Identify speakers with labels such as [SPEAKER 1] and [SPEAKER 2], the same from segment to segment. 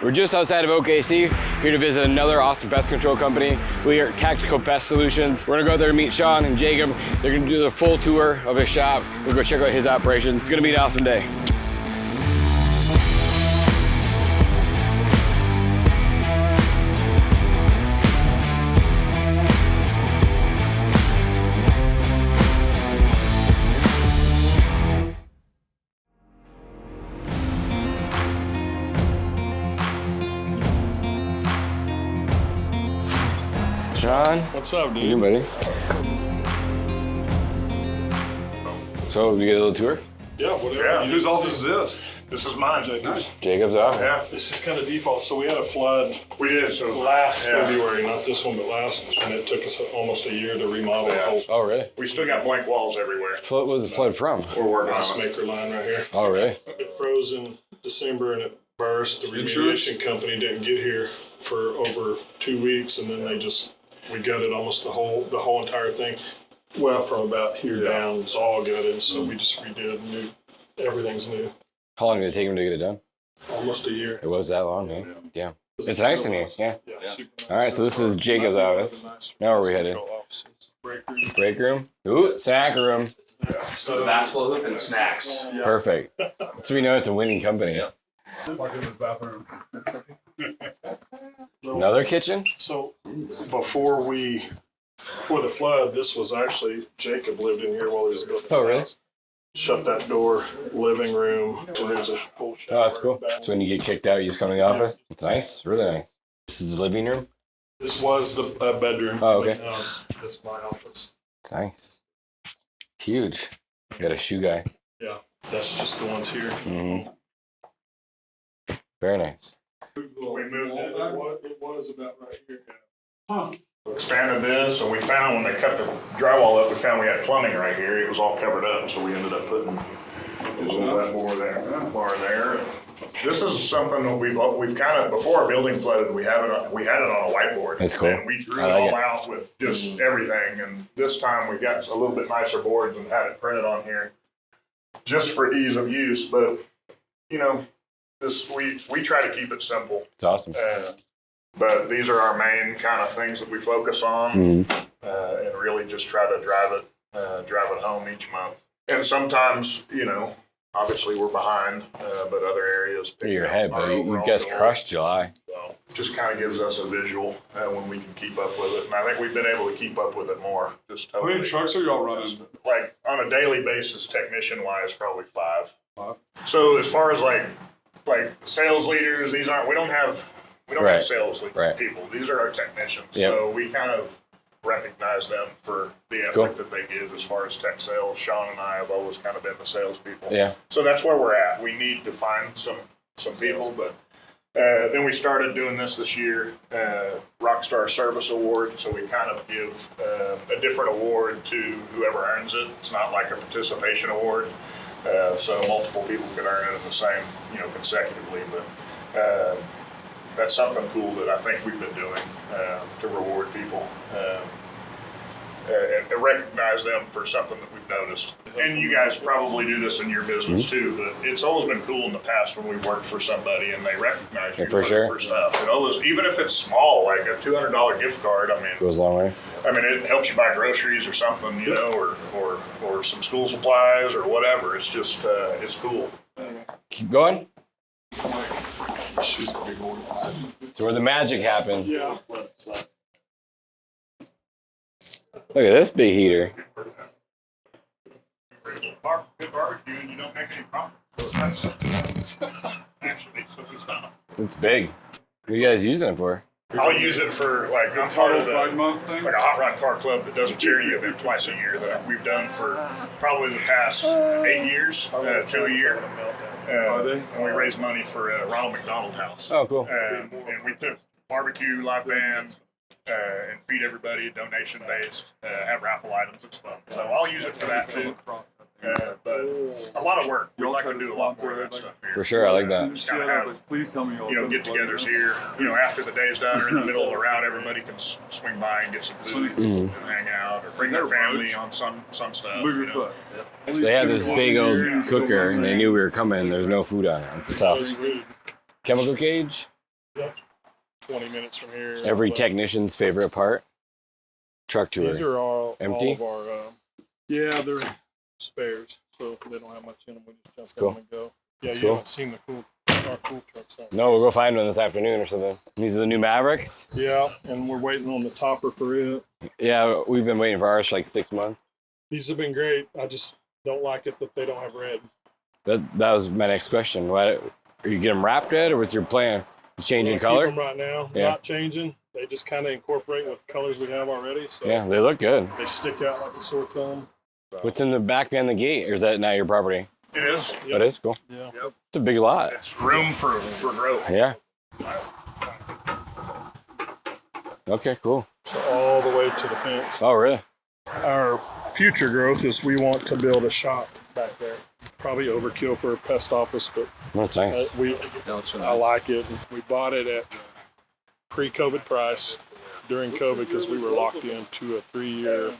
[SPEAKER 1] We're just outside of OKC, here to visit another awesome pest control company. We are at Tactical Pest Solutions. We're gonna go there and meet Sean and Jacob. They're gonna do the full tour of his shop. We're gonna go check out his operations. It's gonna be an awesome day. Sean,
[SPEAKER 2] what's up, dude?
[SPEAKER 1] You buddy? So we get a little tour?
[SPEAKER 2] Yeah, whatever.
[SPEAKER 3] Yeah, whose office is this? This is mine,
[SPEAKER 2] Nice.
[SPEAKER 1] Jacob's office.
[SPEAKER 3] Yeah,
[SPEAKER 2] This is kind of default. So we had a flood
[SPEAKER 3] we did. So
[SPEAKER 2] last
[SPEAKER 3] yeah.
[SPEAKER 2] February, not this one, but last, and it took us almost a year to remodel the whole
[SPEAKER 1] Oh, really?
[SPEAKER 3] We still got blank walls everywhere.
[SPEAKER 1] What was the flood from?
[SPEAKER 3] We're working on
[SPEAKER 2] ice
[SPEAKER 3] it.
[SPEAKER 2] maker line right here.
[SPEAKER 1] Oh, really?
[SPEAKER 2] It froze in December and it burst. The remediation company didn't get here for over 2 weeks, and then we gutted almost the whole entire thing. Well, from about here down, it's all gutted, so we just redid everything's new.
[SPEAKER 1] How long did it take him to get it done?
[SPEAKER 2] Almost a year.
[SPEAKER 1] It was that long, eh? Yeah. It's nice in here, yeah.
[SPEAKER 2] Super nice.
[SPEAKER 1] All right, so this is Jacob's office. Now where are we headed?
[SPEAKER 2] Break room.
[SPEAKER 1] Break room? Ooh, snack room.
[SPEAKER 4] So the basketball hoop and snacks.
[SPEAKER 1] Perfect. So we know it's a winning company.
[SPEAKER 3] Walk in this bathroom.
[SPEAKER 1] Another kitchen?
[SPEAKER 2] So before the flood, this was actually, Jacob lived in here while he was building his
[SPEAKER 1] Oh, really?
[SPEAKER 2] house. Shut that door, living room, and there's a full shower.
[SPEAKER 1] Oh, that's cool. So when you get kicked out, you just come to the office? It's nice, really nice. This is the living room?
[SPEAKER 2] This was the bedroom.
[SPEAKER 1] Oh, okay.
[SPEAKER 2] But now it's my office.
[SPEAKER 1] Nice. Huge. Got a shoe guy.
[SPEAKER 2] Yeah, that's just the ones here.
[SPEAKER 1] Mm-hmm. Very nice.
[SPEAKER 3] We moved it.
[SPEAKER 2] It was about right here.
[SPEAKER 3] Expanded this, and we found when they cut the drywall up, we found we had plumbing right here. It was all covered up, so we ended up putting a little bit more there, bar there. This is something that we've kind of, before our building flooded, we had it on a whiteboard.
[SPEAKER 1] That's cool.
[SPEAKER 3] And we drew
[SPEAKER 1] I
[SPEAKER 3] it
[SPEAKER 1] like
[SPEAKER 3] all
[SPEAKER 1] it.
[SPEAKER 3] out with just everything. And this time we got a little bit nicer boards and had it printed on here, just for ease of use. But you know, we try to keep it simple.
[SPEAKER 1] It's awesome.
[SPEAKER 3] But these are our main kind of things that we focus on, and really just try to drive it home each month. And sometimes, you know, obviously we're behind, but other areas. pick
[SPEAKER 1] You're
[SPEAKER 3] up
[SPEAKER 1] ahead,
[SPEAKER 3] our
[SPEAKER 1] but you
[SPEAKER 3] overall
[SPEAKER 1] guys
[SPEAKER 3] goal.
[SPEAKER 1] crushed July.
[SPEAKER 3] So just kind of gives us a visual when we can keep up with it. And I think we've been able to keep up with it more. Just
[SPEAKER 5] How
[SPEAKER 3] totally.
[SPEAKER 5] many trucks are y'all running?
[SPEAKER 3] Like on a daily basis, technician wise, probably 5. So as far as like sales leaders, we don't have
[SPEAKER 1] Right.
[SPEAKER 3] sales
[SPEAKER 1] Right.
[SPEAKER 3] people. These are our technicians.
[SPEAKER 1] Yep.
[SPEAKER 3] So we kind of recognize them for the effort
[SPEAKER 1] Cool.
[SPEAKER 3] that they give as far as tech sales. Sean and I have always kind of been the salespeople.
[SPEAKER 1] Yeah.
[SPEAKER 3] So that's where we're at. We need to find some people, but then we started doing this year, Rockstar Service Award. So we kind of give a different award to whoever earns it. It's not like a participation award. So multiple people could earn it in the same, consecutively, but that's something cool that I think we've been doing to reward people and recognize them for something that we've noticed. And you guys probably do this in your business too, but it's always been cool in the past when we worked for somebody and they recognize you
[SPEAKER 1] Yeah, for sure.
[SPEAKER 3] for stuff. It always, even if it's small, like a $200 gift card,
[SPEAKER 1] Goes a long way.
[SPEAKER 3] it helps you buy groceries or something, or some school supplies or whatever. It's just, it's cool.
[SPEAKER 1] Keep going.
[SPEAKER 2] She's a big one.
[SPEAKER 1] So where the magic happens.
[SPEAKER 2] Yeah.
[SPEAKER 1] Look at this big heater.
[SPEAKER 3] Good barbecue and you don't make any profit. So that's actually, so it's not.
[SPEAKER 1] It's big. What are you guys using it for?
[SPEAKER 3] I'll use it for I'm part of
[SPEAKER 5] Pride
[SPEAKER 3] the
[SPEAKER 5] Month thing?
[SPEAKER 3] like a hot rod car club that does a charity event twice a year that we've done for probably the past 8 years, 2 a year.
[SPEAKER 5] Are they?
[SPEAKER 3] And we raise money for Ronald McDonald House.
[SPEAKER 1] Oh, cool.
[SPEAKER 3] And we put barbecue, live band, and feed everybody, donation based, have raffle items. It's fun. So I'll use it for that too. But a lot of work. We'd like to do a lot more of that stuff here.
[SPEAKER 1] For sure, I like that.
[SPEAKER 3] Just kind of have,
[SPEAKER 5] Please tell me y'all
[SPEAKER 3] get-togethers here. After the day's done or in the middle of the route, everybody can swing by and get some food and hang out or bring their family on some stuff.
[SPEAKER 5] Move your foot.
[SPEAKER 1] So they had this big old cooker and they knew we were coming and there's no food on it. It's tough. Chemical cage?
[SPEAKER 2] Yep. 20 minutes from here.
[SPEAKER 1] Every
[SPEAKER 2] But
[SPEAKER 1] technician's favorite part. Truck tour.
[SPEAKER 2] these are all
[SPEAKER 1] Empty?
[SPEAKER 2] of our, yeah, they're spares, so they don't have much in them. We just jump
[SPEAKER 1] Cool.
[SPEAKER 2] in them and go. Yeah, you
[SPEAKER 1] cool.
[SPEAKER 2] haven't seen our cool trucks.
[SPEAKER 1] No, we'll go find one this afternoon or something. These are the new Mavericks.
[SPEAKER 2] Yeah, and we're waiting on the topper for it.
[SPEAKER 1] Yeah, we've been waiting for ours for like 6 months.
[SPEAKER 2] These have been great. I just don't like it that they don't have red.
[SPEAKER 1] That was my next question. Why are you getting them wrapped red, or what's your plan? You changing
[SPEAKER 2] We're
[SPEAKER 1] color?
[SPEAKER 2] Keep them right now.
[SPEAKER 1] Yeah.
[SPEAKER 2] Not changing. They just kind of incorporate with the colors we have already. So
[SPEAKER 1] Yeah, they look good.
[SPEAKER 2] they stick out like a sore thumb.
[SPEAKER 1] What's in the back behind the gate, or is that not your property?
[SPEAKER 3] It is.
[SPEAKER 1] That is cool.
[SPEAKER 2] Yeah.
[SPEAKER 1] It's a big lot.
[SPEAKER 3] It's room for growth.
[SPEAKER 1] Yeah. Okay, cool.
[SPEAKER 2] So all the way to the fence.
[SPEAKER 1] Oh, really?
[SPEAKER 2] Our future growth is we want to build a shop back there. Probably overkill for a pest office, but
[SPEAKER 1] That's nice.
[SPEAKER 2] I like it. We bought it at pre-COVID price during COVID because we were locked into a 3-year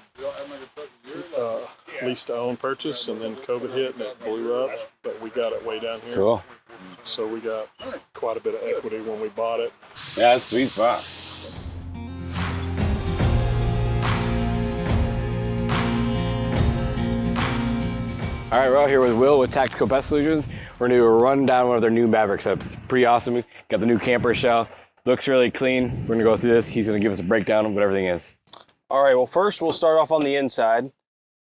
[SPEAKER 2] lease to own purchase, and then COVID hit and it blew up. But we got it way down here,
[SPEAKER 1] Cool.
[SPEAKER 2] so we got quite a bit of equity when we bought it.
[SPEAKER 1] Yeah, it's a sweet spot. All right, we're out here with Will with Tactical Pest Solutions. We're gonna do a rundown of their new Maverick setups. Pretty awesome. Got the new camper shell. Looks really clean. We're gonna go through this. He's gonna give us a breakdown of what everything is.
[SPEAKER 6] All right, well, first we'll start off on the inside.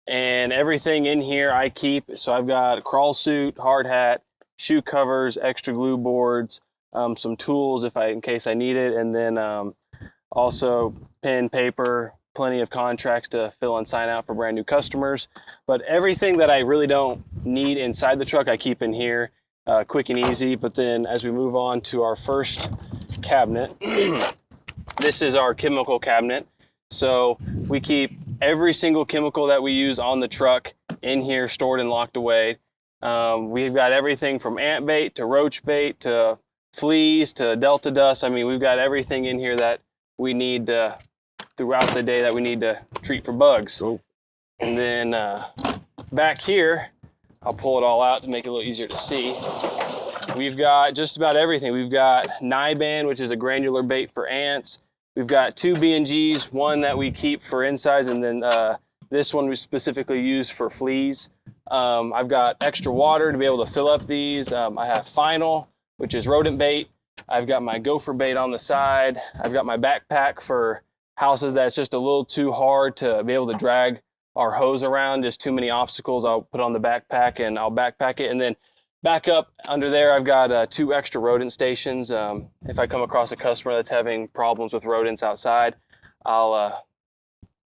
[SPEAKER 6] And everything in here I keep. So I've got a crawl suit, hard hat, shoe covers, extra glue boards, some tools in case I need it, and then also pen, paper, plenty of contracts to fill and sign out for brand new customers. But everything that I really don't need inside the truck, I keep in here, quick and easy. But then as we move on to our first cabinet, this is our chemical cabinet. So we keep every single chemical that we use on the truck in here, stored and locked away. We've got everything from ant bait to roach bait to fleas to delta dust. I mean, we've got everything in here that we need throughout the day that we need to treat for bugs.
[SPEAKER 1] Cool.
[SPEAKER 6] And then back here, I'll pull it all out to make it a little easier to see. We've got just about everything. We've got Niban, which is a granular bait for ants. We've got 2 B&Gs, one that we keep for insides, and then this one we specifically use for fleas. I've got extra water to be able to fill up these. I have Final, which is rodent bait. I've got my gopher bait on the side. I've got my backpack for houses that's just a little too hard to be able to drag our hose around, just too many obstacles. I'll put on the backpack and I'll backpack it. And then back up under there, I've got 2 extra rodent stations. If I come across a customer that's having problems with rodents outside, I'll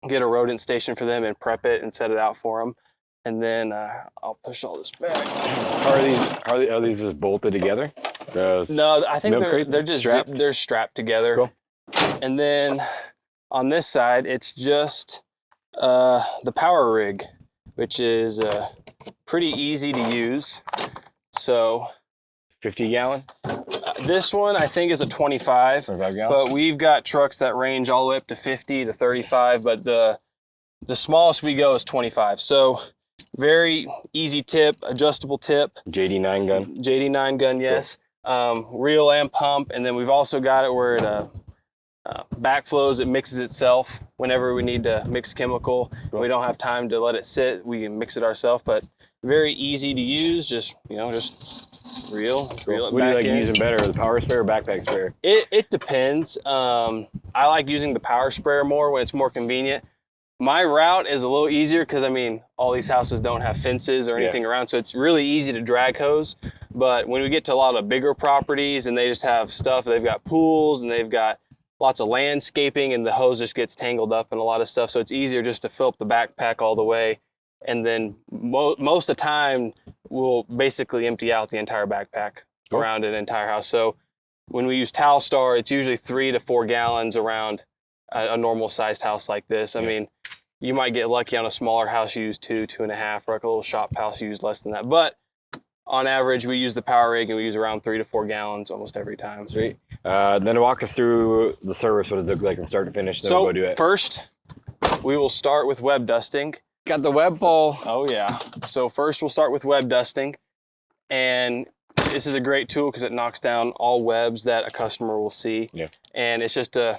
[SPEAKER 6] get a rodent station for them and prep it and set it out for them. And then I'll push all this back.
[SPEAKER 1] Are these just bolted together?
[SPEAKER 6] No, I think
[SPEAKER 1] milk crate
[SPEAKER 6] they're just
[SPEAKER 1] strapped?
[SPEAKER 6] they're strapped together.
[SPEAKER 1] Cool.
[SPEAKER 6] And then on this side, it's just the power rig, which is pretty easy to use. So
[SPEAKER 1] 50 gallon?
[SPEAKER 6] this one I think is a 25,
[SPEAKER 1] 25 gallon?
[SPEAKER 6] but we've got trucks that range all the way up to 50 to 35, but the smallest we go is 25. So very easy tip, adjustable tip.
[SPEAKER 1] JD9 gun.
[SPEAKER 6] JD9 gun, yes. Reel and pump, and then we've also got it where it backflows. It mixes itself whenever we need to mix chemical.
[SPEAKER 1] Cool.
[SPEAKER 6] We don't have time to let it sit. We can mix it ourselves, but very easy to use. Just reel it
[SPEAKER 1] What do you
[SPEAKER 6] back
[SPEAKER 1] like
[SPEAKER 6] in.
[SPEAKER 1] using better, the power sprayer or backpack sprayer?
[SPEAKER 6] It depends. I like using the power sprayer more when it's more convenient. My route is a little easier because, I mean, all these houses don't have fences or anything around, so it's really easy to drag hose. But when we get to a lot of bigger properties and they just have stuff, they've got pools and they've got lots of landscaping, and the hose just gets tangled up in a lot of stuff. So it's easier just to fill up the backpack all the way. And then most of the time, we'll basically empty out the entire backpack around an entire house. So when we use Towel Star, it's usually 3 to 4 gallons around a normal sized house like this. I mean, you might get lucky on a smaller house, you use 2, 2.5, or like a little shop house, you use less than that. But on average, we use the power rig and we use around 3 to 4 gallons almost every time.
[SPEAKER 1] Sweet. Then walk us through the service, what does it look like from start to finish, then we'll go do it.
[SPEAKER 6] First, we will start with web dusting.
[SPEAKER 1] Got the web pole.
[SPEAKER 6] Oh yeah. So first we'll start with web dusting. And this is a great tool because it knocks down all webs that a customer will see.
[SPEAKER 1] Yeah.
[SPEAKER 6] And it's just it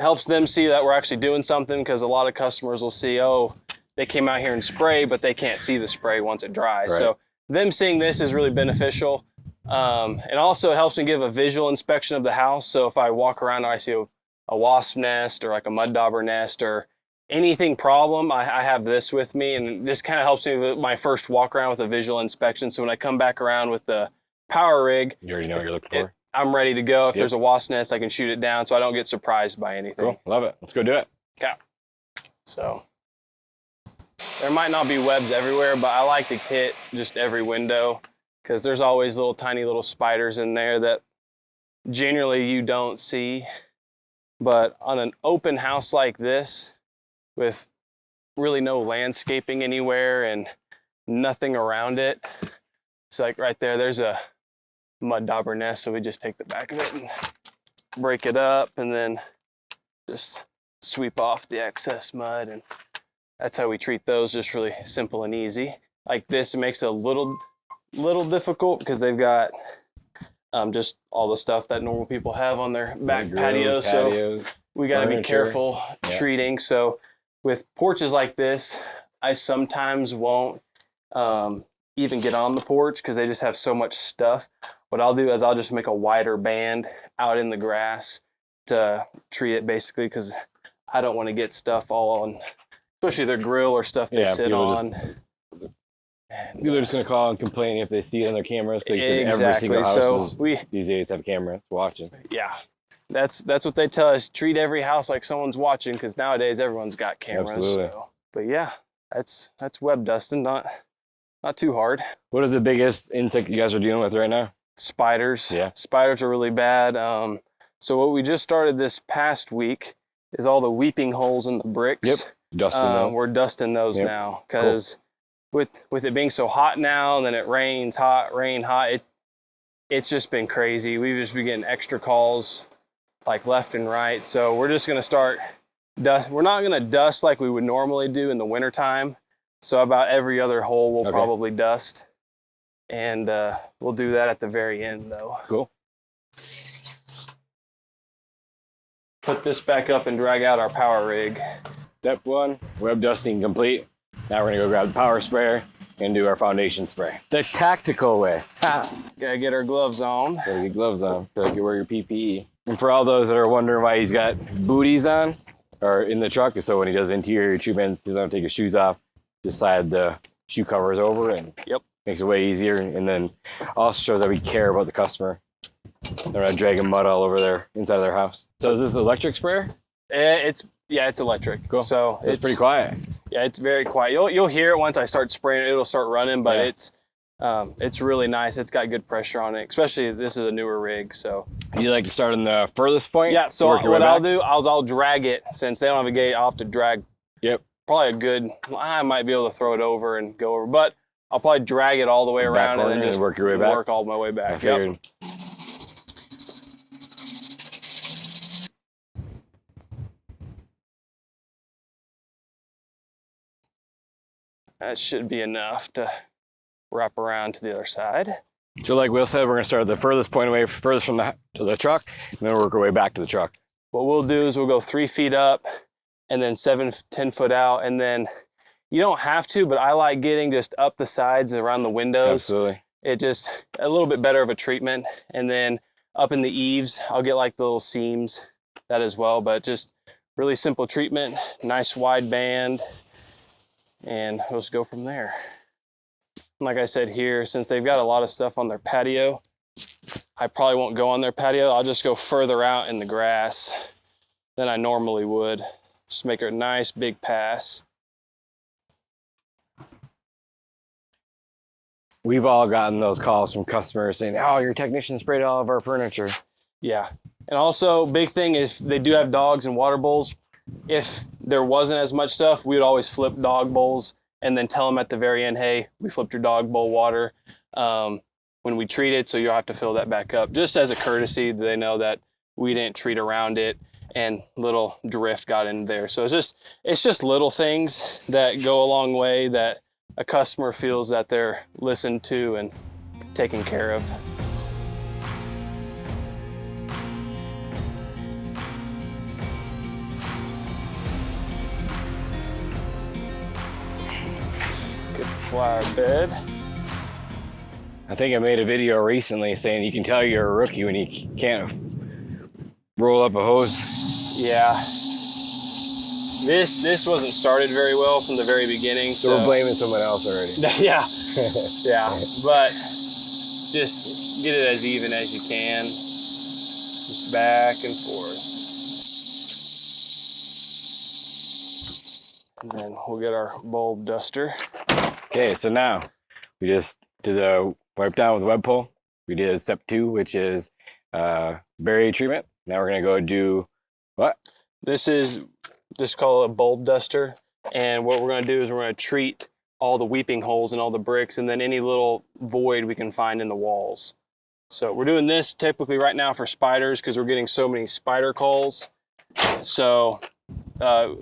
[SPEAKER 6] helps them see that we're actually doing something, because a lot of customers will see, oh, they came out here and spray, but they can't see the spray once it dries.
[SPEAKER 1] Right.
[SPEAKER 6] So them seeing this is really beneficial. And also it helps me give a visual inspection of the house. So if I walk around and I see a wasp nest or like a mud dauber nest or anything problem, I have this with me, and it just kind of helps me with my first walk around with a visual inspection. So when I come back around with the power rig,
[SPEAKER 1] You already know what you're looking for.
[SPEAKER 6] I'm ready to go. If
[SPEAKER 1] Yep.
[SPEAKER 6] there's a wasp nest, I can shoot it down so I don't get surprised by anything.
[SPEAKER 1] Cool, love it. Let's go do it.
[SPEAKER 6] Okay. So there might not be webs everywhere, but I like to hit just every window, because there's always tiny little spiders in there that generally you don't see. But on an open house like this, with really no landscaping anywhere and nothing around it, it's like right there, there's a mud dauber nest. So we just take the back of it and break it up and then just sweep off the excess mud. And that's how we treat those, just really simple and easy. Like this, it makes it a little difficult because they've got just all the stuff that normal people have on their back patio. So we got to be
[SPEAKER 1] furniture.
[SPEAKER 6] careful
[SPEAKER 1] Yeah.
[SPEAKER 6] treating. So with porches like this, I sometimes won't even get on the porch because they just have so much stuff. What I'll do is I'll just make a wider band out in the grass to treat it, basically, because I don't want to get stuff all on, especially their grill or stuff they sit
[SPEAKER 1] people
[SPEAKER 6] on.
[SPEAKER 1] People are just gonna call and complain if they see it on their cameras. Because every single house
[SPEAKER 6] So
[SPEAKER 1] these days have cameras watching.
[SPEAKER 6] yeah, that's what they tell us. Treat every house like someone's watching, because nowadays everyone's got cameras.
[SPEAKER 1] Absolutely.
[SPEAKER 6] So. But yeah, that's web dusting, not too hard.
[SPEAKER 1] What is the biggest insect you guys are dealing with right now?
[SPEAKER 6] Spiders.
[SPEAKER 1] Yeah.
[SPEAKER 6] Spiders are really bad. So what we just started this past week is all the weeping holes in the bricks.
[SPEAKER 1] Yep. Dusting them.
[SPEAKER 6] We're dusting those
[SPEAKER 1] Yep.
[SPEAKER 6] now, because with it being so hot now, and then it rains hot, rain hot, it's just been crazy. We've just been getting extra calls like left and right. So we're just gonna start dust. We're not gonna dust like we would normally do in the wintertime. So about every other hole we'll probably dust. And we'll do that at the very end though.
[SPEAKER 1] Cool.
[SPEAKER 6] Put this back up and drag out our power rig.
[SPEAKER 1] Step 1, web dusting complete. Now we're gonna go grab the power sprayer and do our foundation spray. The tactical way.
[SPEAKER 6] Gotta get our gloves on.
[SPEAKER 1] Gotta get gloves on. Gotta wear your PPE. And for all those that are wondering why he's got booties on or in the truck, so when he does interior treatments, he doesn't take his shoes off. Just slide the shoe covers over and makes it way easier. And then also shows that we care about the customer. They're not dragging mud all over their inside of their house. So is this electric sprayer?
[SPEAKER 6] It's electric.
[SPEAKER 1] Cool.
[SPEAKER 6] So
[SPEAKER 1] It's pretty quiet.
[SPEAKER 6] Yeah, it's very quiet. You'll hear it once I start spraying it. It'll start running, but it's really nice. It's got good pressure on it, especially this is a newer rig. So
[SPEAKER 1] You like to start on the furthest point?
[SPEAKER 6] yeah. So
[SPEAKER 1] work your
[SPEAKER 6] what
[SPEAKER 1] way
[SPEAKER 6] I'll
[SPEAKER 1] back?
[SPEAKER 6] do, I'll drag it, since they don't have a gate. I'll have to drag.
[SPEAKER 1] Yep.
[SPEAKER 6] Probably a good. I might be able to throw it over and go over, but I'll probably drag it all the way
[SPEAKER 1] Back
[SPEAKER 6] around and
[SPEAKER 1] corner
[SPEAKER 6] then
[SPEAKER 1] and
[SPEAKER 6] just
[SPEAKER 1] work your way back?
[SPEAKER 6] Work all my way back.
[SPEAKER 1] I figured.
[SPEAKER 6] That should be enough to wrap around to the other side.
[SPEAKER 1] So like Will said, we're gonna start at the furthest point away, furthest from the truck, and then work our way back to the truck.
[SPEAKER 6] What we'll do is we'll go 3 feet up and then 10 foot out. And then you don't have to, but I like getting just up the sides around the windows.
[SPEAKER 1] Absolutely.
[SPEAKER 6] It just a little bit better of a treatment. And then up in the eaves, I'll get like the little seams, that as well. But just really simple treatment, nice wide band, and we'll just go from there. Like I said here, since they've got a lot of stuff on their patio, I probably won't go on their patio. I'll just go further out in the grass than I normally would. Just make a nice big pass.
[SPEAKER 1] We've all gotten those calls from customers saying, "Oh, your technician sprayed all of our furniture."
[SPEAKER 6] Yeah. And also, big thing is they do have dogs and water bowls. If there wasn't as much stuff, we would always flip dog bowls and then tell them at the very end, hey, we flipped your dog bowl water when we treat it, so you'll have to fill that back up. Just as a courtesy, they know that we didn't treat around it and little drift got in there. So it's just little things that go a long way, that a customer feels that they're listened to and taken care of. Get the flower bed.
[SPEAKER 1] I think I made a video recently saying you can tell you're a rookie when you can't roll up a hose.
[SPEAKER 6] Yeah. This wasn't started very well from the very beginning.
[SPEAKER 1] So we're blaming someone else already.
[SPEAKER 6] Yeah. Yeah. But just get it as even as you can. Just back and forth. And then we'll get our bulb duster.
[SPEAKER 1] Okay, so now we just did the wipe down with web pull. We did step 2, which is barrier treatment. Now we're gonna go do what?
[SPEAKER 6] This is just called a bulb duster. And what we're gonna do is we're gonna treat all the weeping holes and all the bricks and then any little void we can find in the walls. So we're doing this typically right now for spiders because we're getting so many spider calls. So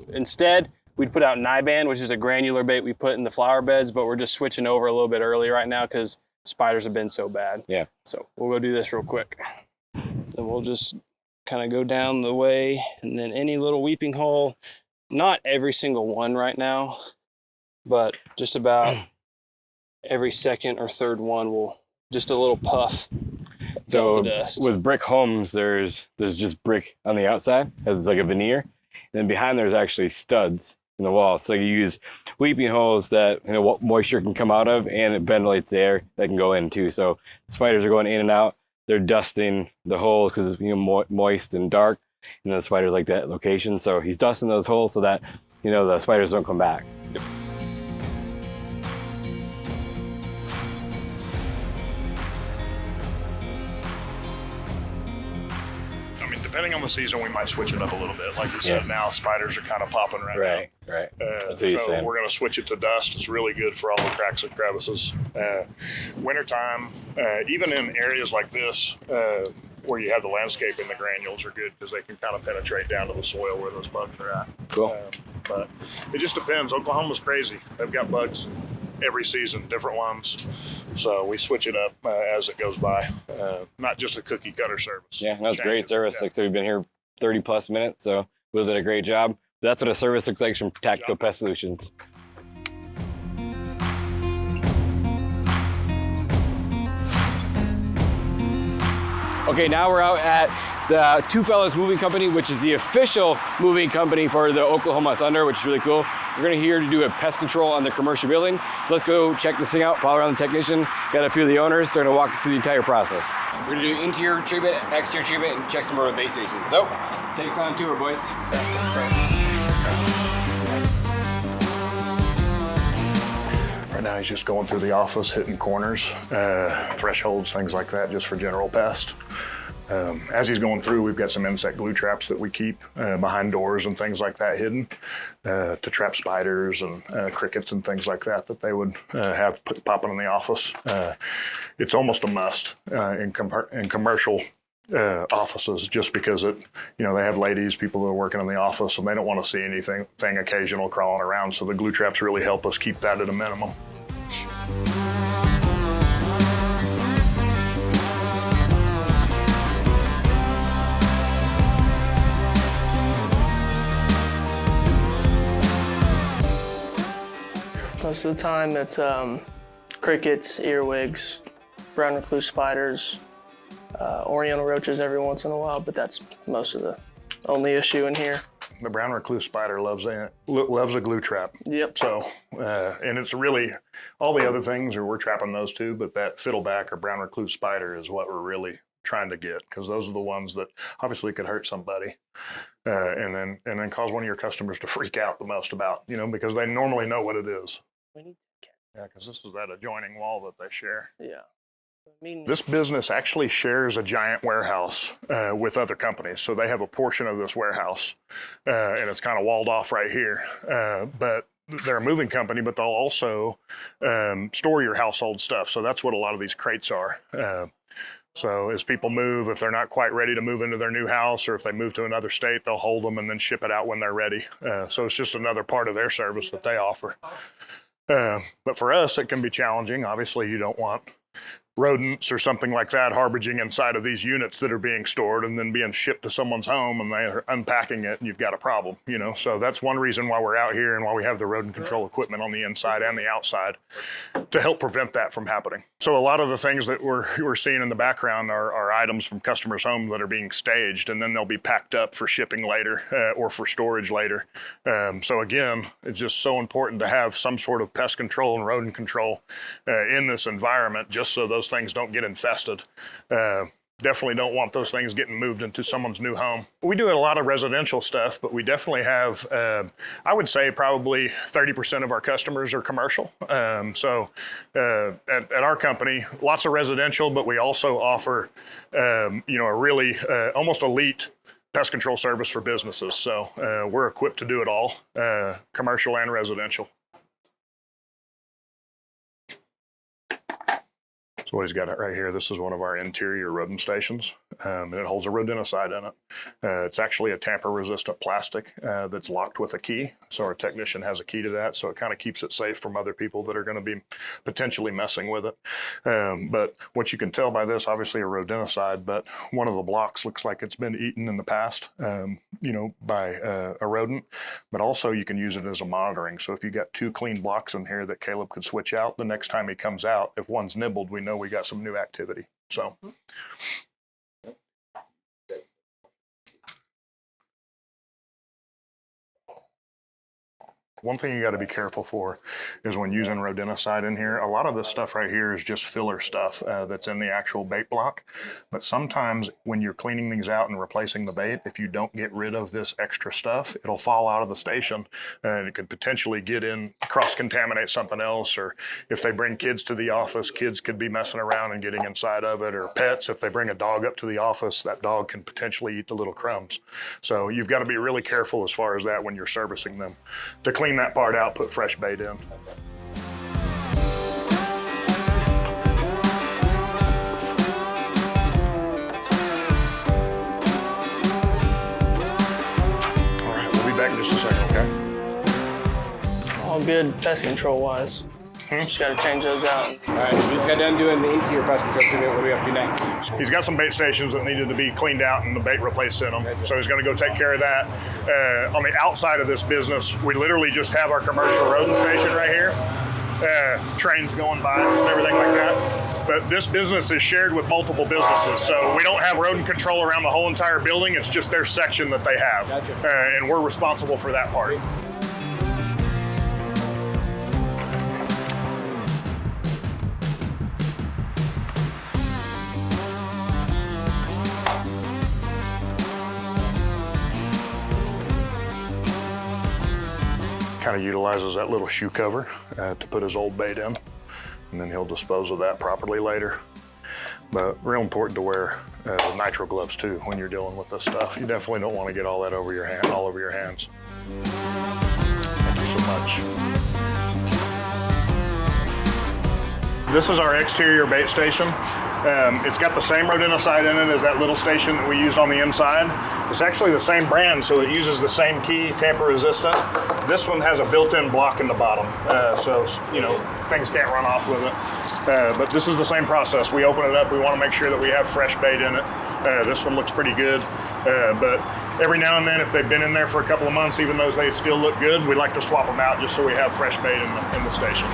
[SPEAKER 6] instead, we'd put out Niban, which is a granular bait we put in the flower beds, but we're just switching over a little bit early right now because spiders have been so bad.
[SPEAKER 1] Yeah.
[SPEAKER 6] So we'll go do this real quick. Then we'll just kind of go down the way and then any little weeping hole, not every single one right now, but just about every second or third one will just a little puff.
[SPEAKER 1] So
[SPEAKER 6] Delta dust.
[SPEAKER 1] with brick homes, there's just brick on the outside as like a veneer, and then behind there's actually studs in the wall. So you use weeping holes that moisture can come out of, and it ventilates the air that can go in too. So spiders are going in and out. They're dusting the holes because it's moist and dark, and the spiders like that location. So he's dusting those holes so that the spiders don't come back.
[SPEAKER 3] I mean, depending on the season, we might switch it up a little bit. Like you said, now spiders are kind of popping right now.
[SPEAKER 1] Right. That's what you're
[SPEAKER 3] So
[SPEAKER 1] saying.
[SPEAKER 3] we're going to switch it to dust. It's really good for all the cracks and crevices. Wintertime, even in areas like this, where you have the landscaping, the granules are good because they can kind of penetrate down to the soil where those bugs are at.
[SPEAKER 1] Cool.
[SPEAKER 3] But it just depends. Oklahoma's crazy. They've got bugs every season, different ones. So we switch it up as it goes by. Not just a cookie cutter service.
[SPEAKER 1] Yeah, that's great
[SPEAKER 3] Changes.
[SPEAKER 1] service.
[SPEAKER 3] Yeah.
[SPEAKER 1] Like I said, we've been here 30 plus minutes, so we did a great job. That's what a service looks like from Tactical Pest Solutions. Okay, now we're out at the Two Fellas Moving Company, which is the official moving company for the Oklahoma Thunder, which is really cool. We're gonna here to do a pest control on the commercial building. So let's go check this thing out, follow around the technician. Got a few of the owners, they're gonna walk us through the entire process. We're gonna do interior treatment, exterior treatment, and check some more of the base stations. So, take us on a tour, boys.
[SPEAKER 3] Right now he's just going through the office, hitting corners, thresholds, things like that, just for general pest. As he's going through, we've got some insect glue traps that we keep behind doors and things like that hidden to trap spiders and crickets and things like that they would have popping in the office. It's almost a must in commercial offices, just because they have ladies, people that are working in the office, and they don't want to see anything occasional crawling around. So the glue traps really help us keep that at a minimum.
[SPEAKER 7] Most of the time it's crickets, earwigs, brown recluse spiders, oriental roaches every once in a while, but that's most of the only issue in here.
[SPEAKER 3] The brown recluse spider loves a glue trap.
[SPEAKER 7] Yep.
[SPEAKER 3] So, and it's really, all the other things we're trapping those too, but that fiddleback or brown recluse spider is what we're really trying to get, because those are the ones that obviously could hurt somebody, and then cause one of your customers to freak out the most about, because they normally know what it is. Yeah, because this is that adjoining wall that they share.
[SPEAKER 7] Yeah.
[SPEAKER 3] This business actually shares a giant warehouse with other companies. So they have a portion of this warehouse, and it's kind of walled off right here. But they're a moving company, but they'll also store your household stuff. So that's what a lot of these crates are. So as people move, if they're not quite ready to move into their new house, or if they move to another state, they'll hold them and then ship it out when they're ready. So it's just another part of their service that they offer. But for us, it can be challenging. Obviously, you don't want rodents or something like that harboring inside of these units that are being stored and then being shipped to someone's home and they're unpacking it and you've got a problem, you know? So that's one reason why we're out here and why we have the rodent control equipment on the inside and the outside to help prevent that from happening. So a lot of the things that we're seeing in the background are items from customers' homes that are being staged and then they'll be packed up for shipping later or for storage later. So again, it's just so important to have some sort of pest control and rodent control in this environment just so those things don't get infested. Definitely don't want those things getting moved into someone's new home. We do a lot of residential stuff, but we definitely have, I would say probably 30% of our customers are commercial. So at our company, lots of residential, but we also offer, you know, a really almost elite pest control service for businesses. So we're equipped to do it all, commercial and residential. So what he's got right here, this is one of our interior rodent stations, and it holds a rodenticide in it. It's actually a tamper-resistant plastic that's locked with a key. So our technician has a key to that, so it kind of keeps it safe from other people that are going to be potentially messing with it. But what you can tell by this, obviously a rodenticide, but one of the blocks looks like it's been eaten in the past, you know, by a rodent. But also you can use it as a monitoring. So if you got 2 clean blocks in here that Caleb could switch out, the next time he comes out, if one's nibbled, we know we got some new activity. So. One thing you got to be careful for is when using rodenticide in here, a lot of this stuff right here is just filler stuff that's in the actual bait block. But sometimes when you're cleaning these out and replacing the bait, if you don't get rid of this extra stuff, it'll fall out of the station and it could potentially get in, cross-contaminate something else. Or if they bring kids to the office, kids could be messing around and getting inside of it. Or pets, if they bring a dog up to the office, that dog can potentially eat the little crumbs. So you've got to be really careful as far as that when you're servicing them. To clean that part out, put fresh bait in. All right, we'll be back in just a second, okay?
[SPEAKER 7] All good pest control wise. Just got to change those out.
[SPEAKER 1] All right, we just got done doing the interior pest control treatment. What are we up to next?
[SPEAKER 3] He's got some bait stations that needed to be cleaned out and the bait replaced in them. So he's going to go take care of that. On the outside of this business, we literally just have our commercial rodent station right here. Trains going by and everything like that. But this business is shared with multiple businesses. So we don't have rodent control around the whole entire building. It's just their section that they have.
[SPEAKER 1] Gotcha.
[SPEAKER 3] And we're responsible for that part. Kind of utilizes that little shoe cover to put his old bait in, and then he'll dispose of that properly later. But real important to wear nitro gloves too when you're dealing with this stuff. You definitely don't want to get all that over your hand, all over your hands. Thank you so much. This is our exterior bait station. It's got the same rodenticide in it as that little station that we used on the inside. It's actually the same brand, so it uses the same key, tamper resistant. This one has a built-in block in the bottom, so you know things can't run off with it. But this is the same process. We open it up, we want to make sure that we have fresh bait in it. This one looks pretty good, but every now and then if they've been in there for a couple of months, even though they still look good, we like to swap them out just so we have fresh bait in the station.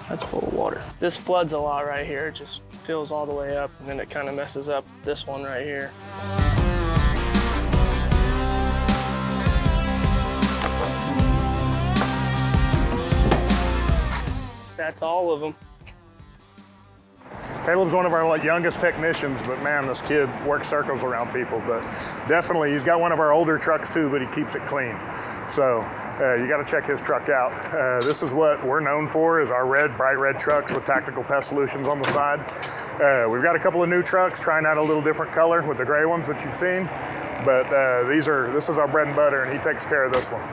[SPEAKER 7] That's full of water. This floods a lot right here. It just fills all the way up, and then it kind of messes up this one right here. That's all of them.
[SPEAKER 3] Caleb's one of our youngest technicians, but man, this kid works circles around people. But definitely, he's got one of our older trucks too, but he keeps it clean. So you got to check his truck out. This is what we're known for, is our bright red trucks with tactical pest solutions on the side. We've got a couple of new trucks, trying out a little different color with the gray ones that you've seen. But this is our bread and butter, and he takes care of this one.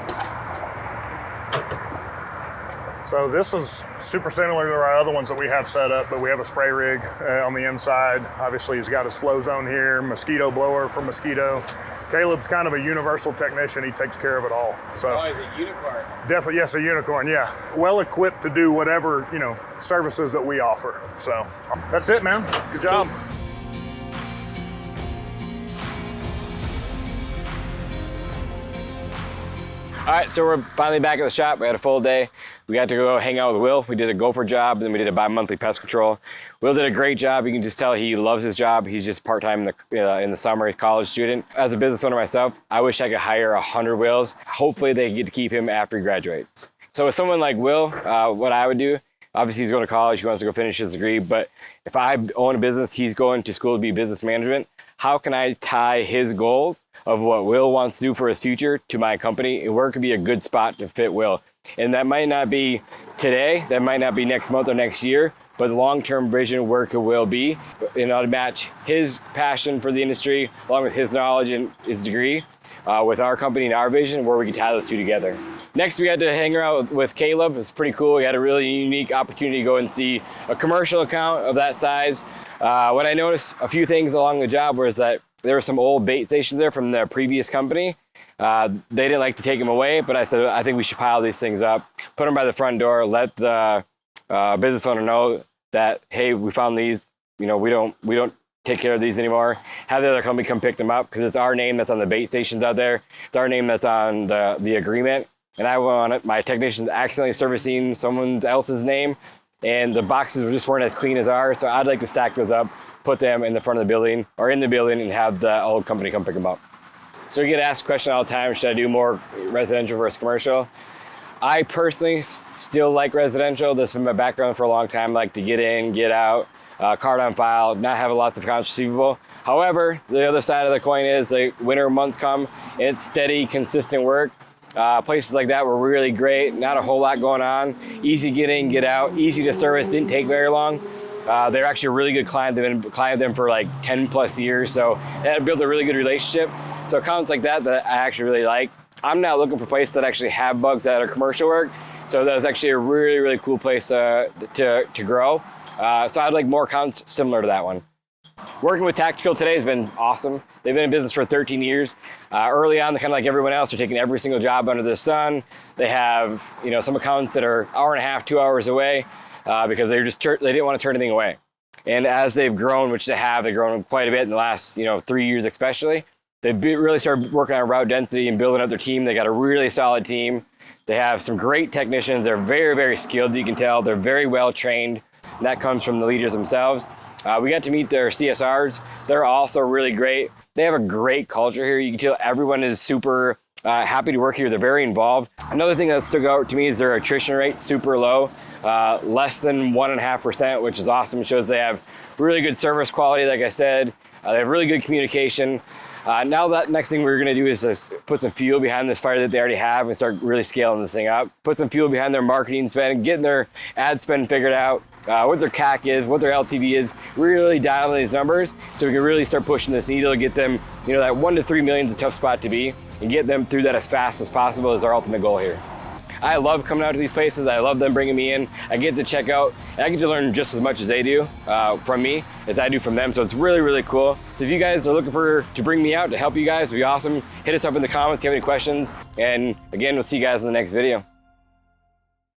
[SPEAKER 3] So this is super similar to our other ones that we have set up, but we have a spray rig on the inside. Obviously, he's got his flow zone here, mosquito blower for mosquito. Caleb's kind of a universal technician. He takes care of it all. So
[SPEAKER 6] he's a unicorn.
[SPEAKER 3] definitely, yes, a unicorn, yeah. Well equipped to do whatever, services that we offer. So that's it, man. Good job.
[SPEAKER 1] All right, so we're finally back at the shop. We had a full day. We got to go hang out with Will. We did a gopher job, and then we did a bi-monthly pest control. Will did a great job. You can just tell he loves his job. He's just part-time in the summer, a college student. As a business owner myself, I wish I could hire 100 Wills. Hopefully they get to keep him after he graduates. So with someone like Will, what I would do, obviously he's going to college, he wants to go finish his degree, but if I own a business, he's going to school to be business management. How can I tie his goals of what Will wants to do for his future to my company, and where could be a good spot to fit Will? And that might not be today, that might not be next month or next year, but the long-term vision, where could Will be, to match his passion for the industry along with his knowledge and his degree with our company and our vision, where we can tie those two together. Next, we had to hang out with Caleb. It's pretty cool. We had a really unique opportunity to go and see a commercial account of that size. What I noticed, a few things along the job, was that there were some old bait stations there from the previous company. They didn't like to take them away, but I said, I think we should pile these things up, put them by the front door, let the business owner know that, hey, we found these, we don't take care of these anymore. Have the other company come pick them up, because it's our name that's on the bait stations out there. It's our name that's on the agreement. And I want it, my technicians accidentally servicing someone else's name, and the boxes just weren't as clean as ours. So I'd like to stack those up, put them in the front of the building or in the building, and have the old company come pick them up. So you get asked a question all the time, should I do more residential versus commercial? I personally still like residential. This has been my background for a long time. I like to get in, get out, card on file, not have lots of accounts receivable. However, the other side of the coin is the winter months come and it's steady, consistent work. Places like that were really great, not a whole lot going on, easy to get in, get out, easy to service, didn't take very long. They're actually a really good client. They've been a client of them for like 10 plus years, so they had built a really good relationship. So accounts like that I actually really like. I'm not looking for places that actually have bugs that are commercial work, so that was actually a really, really cool place to grow. So I'd like more accounts similar to that one. Working with Tactical today has been awesome. They've been in business for 13 years. Early on, kind of like everyone else, they're taking every single job under the sun. They have, some accounts that are hour and a half, 2 hours away because they didn't want to turn anything away. And as they've grown, which they've grown quite a bit in the last, 3 years especially, they've really started working on route density and building up their team. They got a really solid team. They have some great technicians. They're very, very skilled. You can tell they're very well trained. And that comes from the leaders themselves. We got to meet their CSRs. They're also really great. They have a great culture here. You can tell everyone is super happy to work here. They're very involved. Another thing that stuck out to me is their attrition rate, super low, less than 1.5%, which is awesome. It shows they have really good service quality, like I said. They have really good communication. Now that next thing we're gonna do is just put some fuel behind this fire that they already have and start really scaling this thing up. Put some fuel behind their marketing spend, getting their ad spend figured out, what their CAC is, what their LTV is, really dial in these numbers so we can really start pushing this needle, get them, that 1 to 3 million is a tough spot to be, and get them through that as fast as possible is our ultimate goal here. I love coming out to these places. I love them bringing me in. I get to check out, and I get to learn just as much as they do from me as I do from them. So it's really, really cool. So if you guys are looking to bring me out to help you guys, it'd be awesome. Hit us up in the comments if you have any questions. And again, we'll see you guys in the next video.